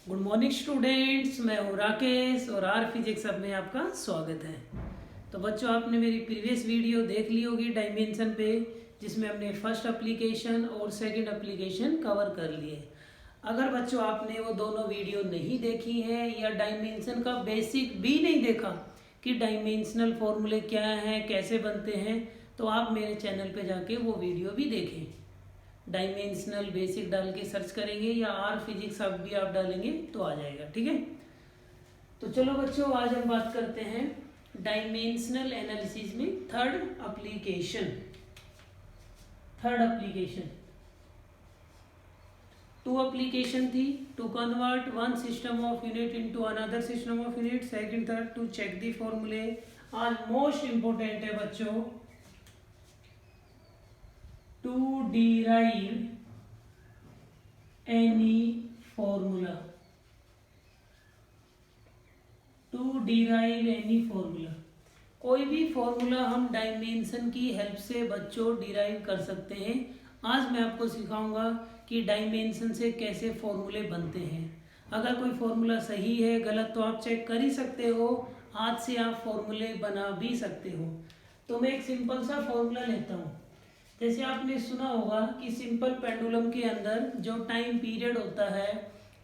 Good morning students, मैं हूँ राकेश और आर फिजिक्स अब में आपका स्वागत है। तो बच्चों, आपने मेरी प्रीवियस वीडियो देख ली होगी डायमेंशन पे, जिसमें हमने फर्स्ट एप्लीकेशन और सेकंड एप्लीकेशन कवर कर लिए। अगर बच्चों आपने वो दोनों वीडियो नहीं देखी है या डायमेंशन का बेसिक भी नहीं देखा कि डायमेंशनल फॉर्मूले क्या हैं, कैसे बनते हैं, तो आप मेरे चैनल पे जाके वो वीडियो भी देखें। डायमेंशनल बेसिक डाल के सर्च करेंगे या आर फिजिक्स अब भी आप डालेंगे तो आ जाएगा। ठीक है, तो चलो बच्चों, आज हम बात करते हैं डायमेंशनल एनालिसिस में थर्ड एप्लीकेशन। टू एप्लीकेशन थी, to convert one system of unit into another system of unit, second third to check the फॉर्मूले। आज मोस्ट इंपोर्टेंट है बच्चों, to derive any formula, कोई भी फॉर्मूला हम डायमेंशन की हेल्प से बच्चों डिराइव कर सकते हैं। आज मैं आपको सिखाऊंगा कि डायमेंशन से कैसे फॉर्मूले बनते हैं। अगर कोई फॉर्मूला सही है गलत तो आप चेक कर ही सकते हो, हाथ से आप फॉर्मूले बना भी सकते हो। तो मैं एक सिंपल सा फॉर्मूला लेता हूँ। जैसे आपने सुना होगा कि सिंपल पेंडुलम के अंदर जो टाइम पीरियड होता है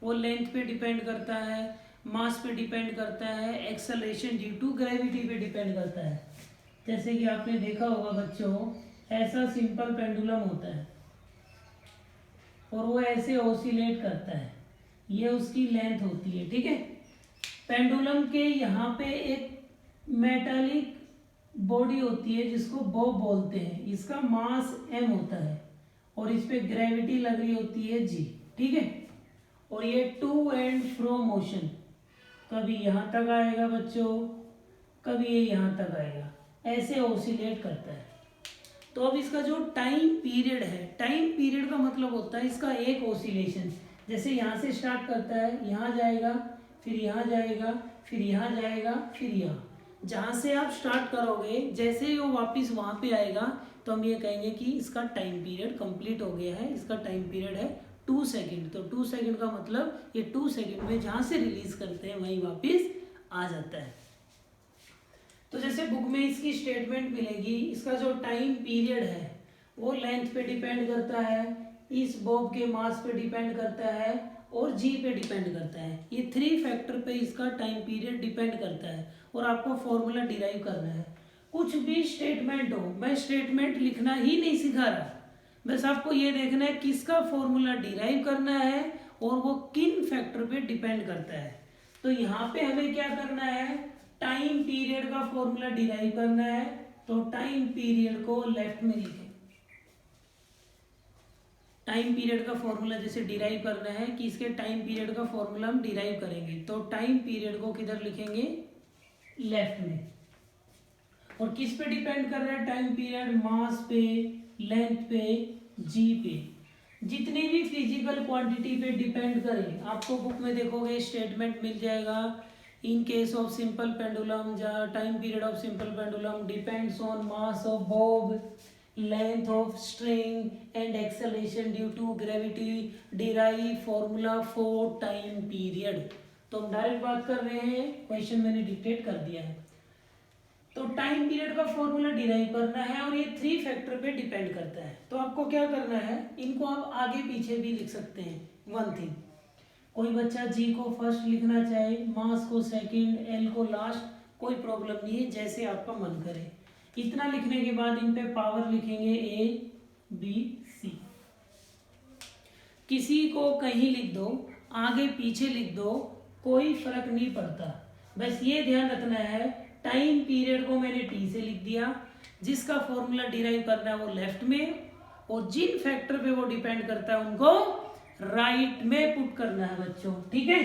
वो लेंथ पे डिपेंड करता है, मास पे डिपेंड करता है, एक्सेलरेशन ड्यू टू ग्रेविटी पे डिपेंड करता है। जैसे कि आपने देखा होगा बच्चों, ऐसा सिंपल पेंडुलम होता है और वो ऐसे ऑसिलेट करता है, ये उसकी लेंथ होती है। ठीक है, पेंडुलम के यहाँ पे एक मेटालिक बॉडी होती है जिसको बॉब बोलते हैं, इसका मास m होता है और इस पे ग्रेविटी लग रही होती है g। ठीक है, और ये टू एंड फ्रो मोशन, कभी यहां तक आएगा बच्चों, कभी ये यहां तक आएगा, ऐसे ऑसिलेट करता है। तो अब इसका जो टाइम पीरियड है, टाइम पीरियड का मतलब होता है इसका एक ऑसिलेशन। जैसे यहां से स्टार्ट करता है, यहां जाएगा, फिर यहां जाएगा, फिर यहां जाएगा, फिर यहां, जहां से आप स्टार्ट करोगे जैसे ही वो वापस वहां पे आएगा तो हम ये कहेंगे कि इसका टाइम पीरियड कंप्लीट हो गया है। इसका टाइम पीरियड है 2 सेकंड। तो 2 सेकंड का मतलब ये 2 सेकंड में जहां से रिलीज करते हैं वहीं वापस आ जाता है। तो जैसे बुक में इसकी स्टेटमेंट मिलेगी, इसका जो टाइम पीरियड है वो लेंथ पे डिपेंड करता है, इस बॉब के मास पे डिपेंड करता है और जी पे डिपेंड करता है। ये 3 फैक्टर पे इसका टाइम पीरियड डिपेंड करता है और आपको फॉर्मूला डिराइव करना है। कुछ भी स्टेटमेंट हो, मैं स्टेटमेंट लिखना ही नहीं सिखा रहा, बस आपको ये देखना है किसका फॉर्मूला डिराइव करना है और वो किन फैक्टर पे डिपेंड करता है। तो यहाँ पे हमें क्या करना है, टाइम पीरियड का फॉर्मूला डिराइव करना है। तो टाइम पीरियड को लेफ्ट में लिखें। टाइम पीरियड का फॉर्मूला जैसे डिराइव करना है कि इसके टाइम पीरियड का फॉर्मूला हम डिराइव करेंगे, तो टाइम पीरियड को किधर लिखेंगे, लेफ्ट में। और किस पे डिपेंड कर रहा है टाइम पीरियड, मास पे, लेंथ पे, जी पे। जितनी भी फिजिकल क्वांटिटी पे डिपेंड करें, आपको बुक में देखोगे स्टेटमेंट मिल जाएगा। In case of simple pendulum, time period of simple pendulum depends on mass of Bob, length of string and acceleration due to gravity, derive formula for time period। तो हम direct बात कर रहे हैं, question मैंने dictate कर दिया है। तो टाइम पीरियड का फॉर्मूला डिराइव करना है और ये 3 फैक्टर पे डिपेंड करता है। तो आपको क्या करना है, इनको आप आगे पीछे भी लिख सकते हैं। वन थिंग, कोई बच्चा जी को फर्स्ट लिखना चाहे, मास को सेकंड, एल को लास्ट, कोई प्रॉब्लम नहीं है, जैसे आपका मन करे। इतना लिखने के बाद इन पे पावर लिखेंगे ए बी सी। किसी को कहीं लिख दो, आगे पीछे लिख दो, कोई फर्क नहीं पड़ता। बस ये ध्यान रखना है, टाइम पीरियड को मैंने टी से लिख दिया, जिसका फॉर्मूला डिराइव करना है वो लेफ्ट में, और जिन फैक्टर पे वो डिपेंड करता है उनको राइट में पुट करना है बच्चों। ठीक है,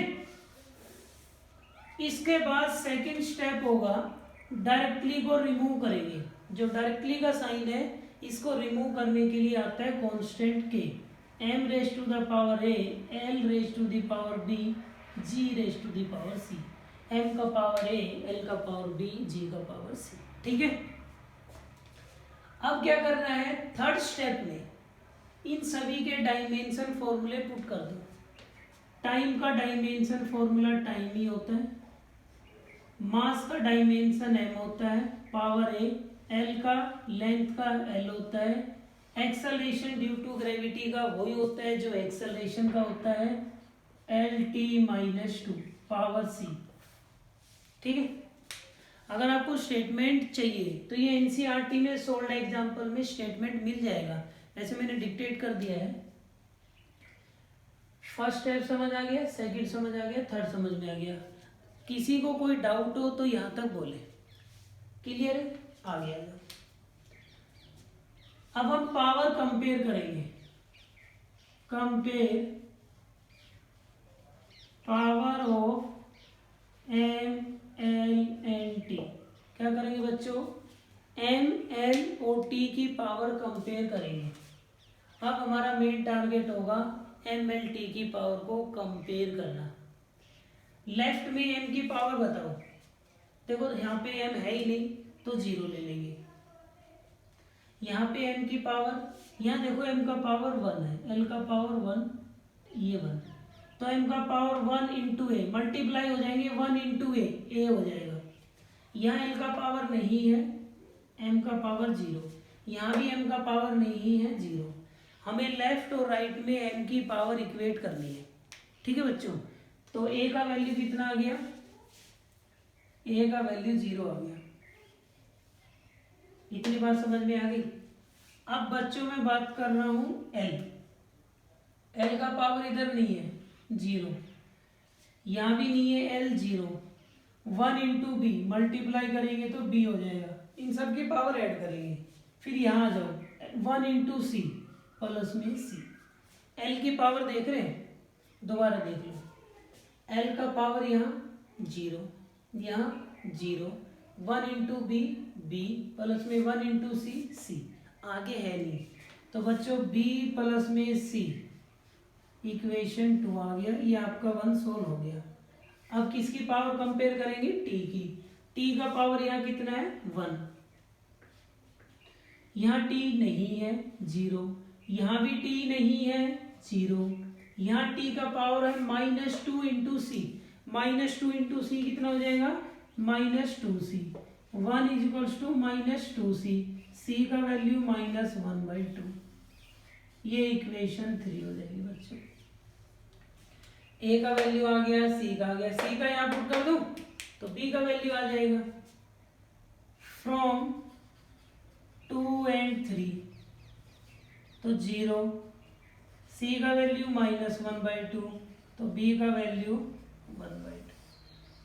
इसके बाद सेकंड स्टेप होगा, डायरेक्टली को रिमूव करेंगे। जो डायरेक्टली का साइन है इसको रिमूव करने के लिए आता है कांस्टेंट के, m raise to the power a, l raise to the power b, g raise to the power c। m का पावर a, l का पावर b, g का पावर c। ठीक है, अब क्या करना है, थर्ड स्टेप में इन सभी के डायमेंशन फॉर्मूले पुट कर दो। टाइम का डायमेंशन फॉर्मूला टाइम ही होता है, मास का डायमेंशन m होता है पावर a, l का लेंथ का l होता है, एक्सेलरेशन ड्यू टू ग्रेविटी का वही होता है जो एक्सेलरेशन का होता है Lt-2 पावर c। ठीक है, अगर आपको स्टेटमेंट चाहिए तो ये एनसीईआरटी में सोल्ड एग्जांपल में स्टेटमेंट मिल जाएगा, वैसे मैंने डिक्टेट कर दिया है। फर्स्ट स्टेप समझ आ गया, सेकंड समझ आ गया, थर्ड समझ में आ गया। किसी को कोई डाउट हो तो यहां तक बोले। क्लियर है? आ गया। अब हम पावर कंपेयर करेंगे। Compare power of M L and T. क्या करेंगे बच्चों? एम एल और टी की पावर कंपेयर करेंगे। अब हमारा मेन टारगेट होगा एम एल टी की पावर को कंपेयर करना। लेफ्ट में एम की पावर बताओ। देखो यहाँ पे एम है ही नहीं तो जीरो ले लेंगे। यहाँ पे एम की पावर, यहाँ देखो एम का पावर 1 है, एल का पावर 1, ये 1, तो एम का पावर 1 इंटू ए मल्टीप्लाई हो जाएंगे 1 इंटू ए हो जाएगा। यहाँ एल का पावर नहीं है, एम का पावर 0, यहाँ भी एम का पावर नहीं है 0। हमें लेफ्ट और राइट में एम की पावर इक्वेट करनी है। ठीक है बच्चों, तो ए का वैल्यू कितना आ गया? ए का वैल्यू 0 आ गया। इतनी बात समझ में आ गई। अब बच्चों में बात कर रहा हूं एल का पावर इधर नहीं है 0, यहां भी नहीं है एल 0, 1 इंटू बी मल्टीप्लाई करेंगे तो बी हो जाएगा। इन सब की पावर ऐड करेंगे, फिर यहां आ जाओ 1 इंटू सी प्लस में सी। एल की पावर देख रहे हैं, दोबारा देख लो। एल का पावर यहाँ 0, यहाँ 0, 1 इंटू बी बी प्लस में 1 इंटू सी सी, आगे है नहीं। तो बच्चों बी प्लस में सी इक्वेशन 2 आ गया, ये आपका 1 सोल्व हो गया। अब किसकी पावर कंपेयर करेंगे? टी की। टी का पावर यहाँ कितना है? 1। यहाँ टी नहीं है 0, यहाँ भी टी नहीं है 0, यहाँ टी का पावर है -2 इंटू सी। -2 इंटू सी कितना हो जाएगा? -2c। 1 is equals to -2c, सी का वैल्यू -1/2। ये इक्वेशन 3 हो जाएगी बच्चों। ए का वैल्यू आ गया, सी का आ गया, सी का यहाँ पुट कर दूं तो बी का वैल्यू आ जाएगा। फ्रॉम 2 and 3 तो 0, सी का वैल्यू -1/2 तो बी का वैल्यू 1/2।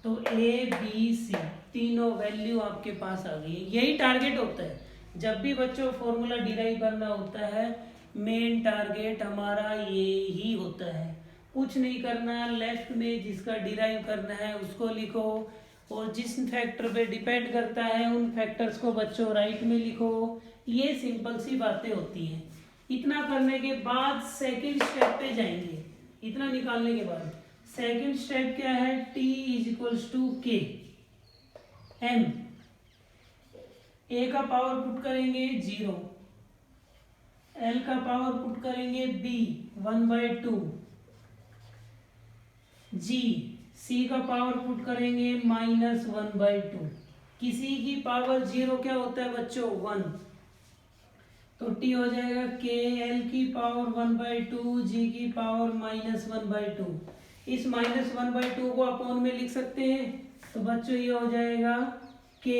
तो ए बी सी तीनों वैल्यू आपके पास आ गई है। यही टारगेट होता है जब भी बच्चों फॉर्मूला डिराइव करना होता है, मेन टारगेट हमारा ये ही होता है। कुछ नहीं करना, लेफ्ट में जिसका डिराइव करना है उसको लिखो, और जिस फैक्टर पे डिपेंड करता है उन फैक्टर्स को बच्चों राइट में लिखो। ये सिंपल सी बातें होती हैं। इतना करने के बाद सेकंड स्टेप पे जाएंगे। इतना निकालने के बाद सेकंड स्टेप क्या है? T इज इक्वल्स टू के एम। ए का पावर पुट करेंगे 0, एल का पावर पुट करेंगे b 1/2, जी सी का पावर पुट करेंगे -1/2। किसी की पावर 0 क्या होता है बच्चों? 1। तो टी हो जाएगा के एल की पावर 1/2, जी की पावर -1/2। इस -1/2 को अपॉन में लिख सकते हैं, तो बच्चों ये हो जाएगा के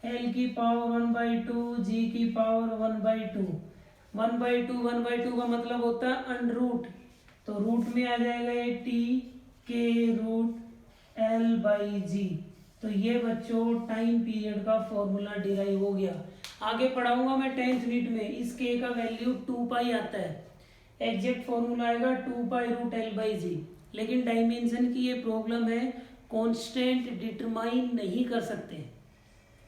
एल की पावर 1/2, जी की पावर 1/2। 1/2 का मतलब होता है अंडर रूट, तो रूट में आ जाएगा ये टी के रूट एल बाई जी। तो ये बच्चों टाइम पीरियड का फॉर्मूला डिराइव हो गया। आगे पढ़ाऊंगा मैं 10th यूनिट में। इस के का वैल्यू 2π आता है, एग्जैक्ट फॉर्मूला आएगा 2π√L/g। लेकिन डायमेंशन की ये प्रॉब्लम है, कांस्टेंट डिटरमाइन नहीं कर सकते,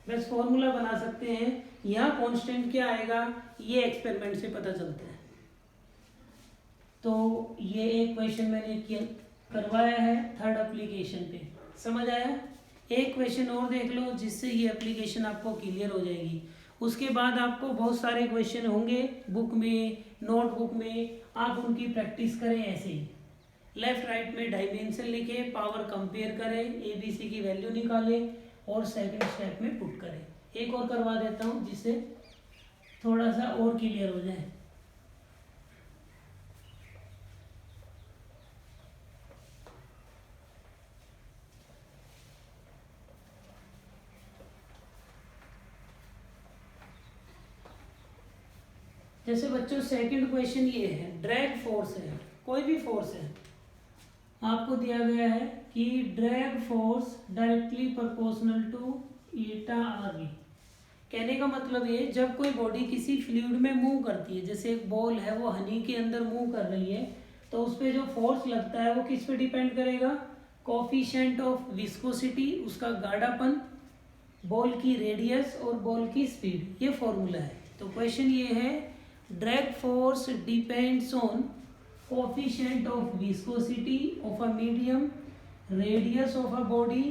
बस फॉर्मूला बना सकते हैं। यहाँ कांस्टेंट क्या आएगा ये एक्सपेरिमेंट से पता चलता है। तो ये एक क्वेश्चन मैंने करवाया है थर्ड एप्लीकेशन पे, समझ आया? एक क्वेश्चन और देख लो जिससे ये एप्लीकेशन आपको क्लियर हो जाएगी। उसके बाद आपको बहुत सारे क्वेश्चन होंगे बुक में, नोटबुक में, आप उनकी प्रैक्टिस करें ऐसे ही। लेफ्ट राइट में डायमेंशन लिखे, पावर कंपेयर करें, ए बी सी की वैल्यू निकालें और सेकंड स्टेप में पुट करें। एक और करवा देता हूँ जिससे थोड़ा सा और क्लियर हो जाए। जैसे बच्चों सेकंड क्वेश्चन ये है, ड्रैग फोर्स है, कोई भी फोर्स है, आपको दिया गया है कि drag force directly proportional to eta R V. कहने का मतलब ये, जब कोई बॉडी किसी फ्लूइड में मूव करती है, जैसे एक बॉल है वो हनी के अंदर मूव कर रही है, तो उस पर जो फोर्स लगता है वो किस पे डिपेंड करेगा, कोफिशिएंट ऑफ विस्कोसिटी, उसका गाढ़ापन, बॉल की रेडियस और बॉल की स्पीड, ये फॉर्मूला है। तो क्वेश्चन ये है, drag force depends on coefficient of viscosity of a medium, radius of a body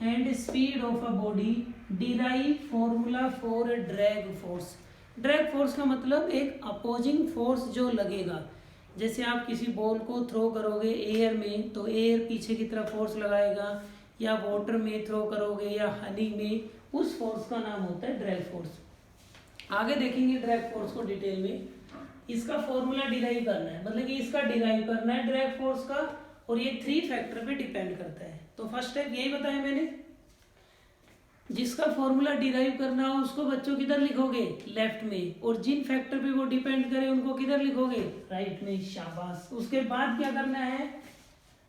and speed of a body, derive formula for drag force. Drag force का मतलब एक अपोजिंग फोर्स जो लगेगा। जैसे आप किसी बॉल को थ्रो करोगे एयर में, तो एयर पीछे की तरफ फोर्स लगाएगा, या वाटर में थ्रो करोगे या हनी में, उस फोर्स का नाम होता है ड्रैग फोर्स। आगे देखेंगे ड्रैग फोर्स को डिटेल में। इसका फॉर्मूला डिराइव करना है, मतलब कि इसका डिराइव करना है ड्रैग फोर्स का, और ये 3 फैक्टर पे डिपेंड करता है। तो फर्स्ट स्टेप यही बताया मैंने, जिसका फॉर्मूला डिराइव करना हो उसको बच्चों किधर लिखोगे, लेफ्ट में, और जिन फैक्टर पे वो डिपेंड करे उनको किधर लिखोगे, राइट में। शाबाश। उसके बाद क्या करना है,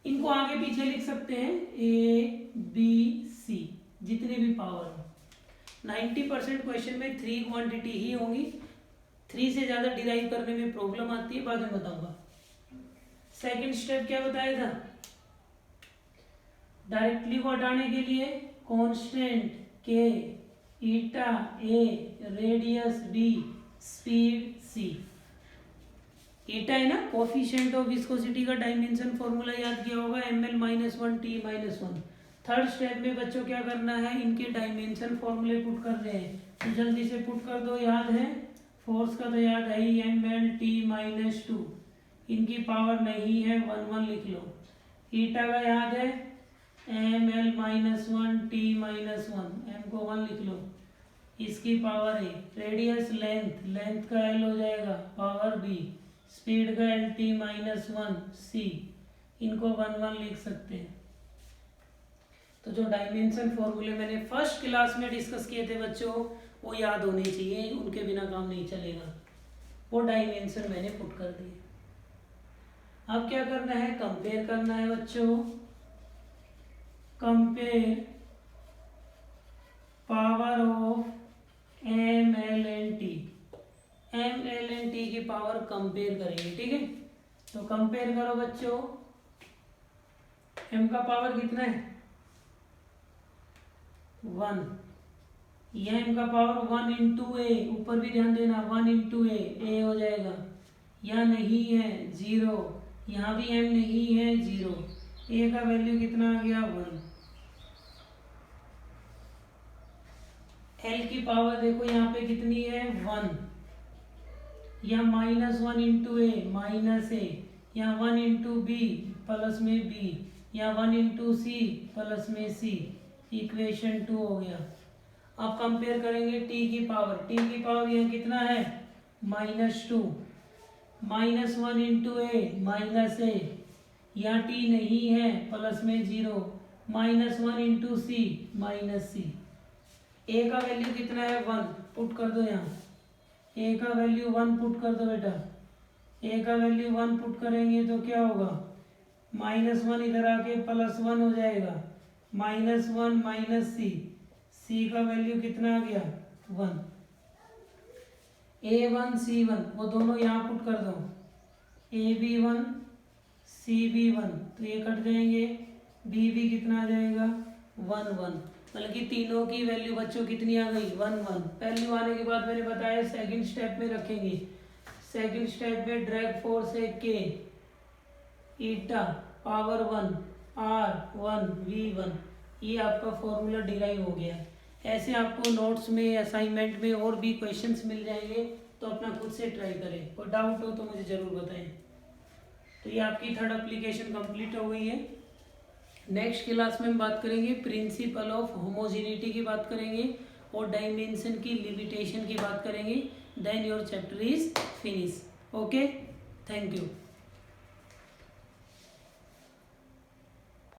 इनको आगे पीछे लिख सकते हैं, ए बी सी, जितनी भी पावर हो। 90% क्वेश्चन में 3 क्वांटिटी ही होंगी, 3 से ज्यादा डिराइव करने में प्रॉब्लम आती है, बाद में बताऊंगा। सेकंड स्टेप क्या बताया था, डायरेक्टली को हटाने के लिए कांस्टेंट के, ईटा ए, रेडियस बी, स्पीड सी। ईटा है ना कोफिशिएंट ऑफ विस्कोसिटी का डायमेंशन फॉर्मूला याद किया होगा, ml -1 t -1। थर्ड स्टेप में बच्चों क्या करना है, इनके डायमेंशन फॉर्मूले पुट कर रहे हैं, तो जल्दी से पुट कर दो। याद है फोर्स का तो याद है ही, ml t -2, इनकी पावर नहीं है 1 1 लिख लो। ईटा का याद है ml -1 t -1, m को 1 लिख लो, इसकी पावर है। रेडियस लेंथ, लेंथ का l हो जाएगा, पावर b, स्पीड का एल टी -1 c, इनको 1 1 लिख सकते हैं। तो जो डायमेंशन फॉर्मूले मैंने फर्स्ट क्लास में डिस्कस किए थे बच्चों, वो याद होने चाहिए, उनके बिना काम नहीं चलेगा। वो डायमेंशन मैंने पुट कर दिए। अब क्या करना है, कंपेयर करना है बच्चों। Compare power of M L and T, M L and T की पावर कंपेयर करेंगे, ठीक है। तो कंपेयर करो बच्चों, एम का पावर कितना है 1, यह एम का पावर 1 इंटू ए, ऊपर भी ध्यान देना 1 इंटू ए हो जाएगा, यह नहीं है 0, यहाँ भी एम नहीं है 0, ए का वैल्यू कितना आ गया 1। एल की पावर देखो यहाँ पे कितनी है 1, या -1 इंटू ए माइनस ए, या 1 इंटू बी प्लस में बी, या 1 इंटू सी प्लस में सी, इक्वेशन 2 हो गया। अब कंपेयर करेंगे टी की पावर, टी की पावर यहाँ कितना है -2, -1 इंटू ए माइनस ए, यहाँ टी नहीं है प्लस में 0, -1 इंटू सी माइनस सी। ए का वैल्यू कितना है 1, पुट कर दो यहाँ, ए का वैल्यू 1 पुट कर दो बेटा, ए का वैल्यू 1 पुट करेंगे तो क्या होगा, -1 इधर आके +1 हो जाएगा, -1 माइनस सी, सी का वैल्यू कितना आ गया 1, A1 C1 वो दोनों यहाँ पुट कर दो, AB1 CB1, तो ये कट जाएंगे, BB कितना आ जाएगा 1 1, मतलब कि तीनों की वैल्यू बच्चों कितनी आ गई 1 1। वैल्यू आने के बाद मैंने बताया सेकंड स्टेप में रखेंगे। सेकंड स्टेप में ड्रैग फोर्स है K, ईटा पावर 1 R1 V1, ये आपका फॉर्मूला डिराइव हो गया। ऐसे आपको नोट्स में, असाइनमेंट में और भी क्वेश्चंस मिल जाएंगे, तो अपना खुद से ट्राई करें। कोई डाउट हो तो मुझे ज़रूर बताएं। तो ये आपकी थर्ड एप्लीकेशन कंप्लीट हो गई है। नेक्स्ट क्लास में हम बात करेंगे प्रिंसिपल ऑफ होमोजेनिटी की बात करेंगे और डायमेंशन की लिमिटेशन की बात करेंगे। Then your chapter is finish. Okay, thank you.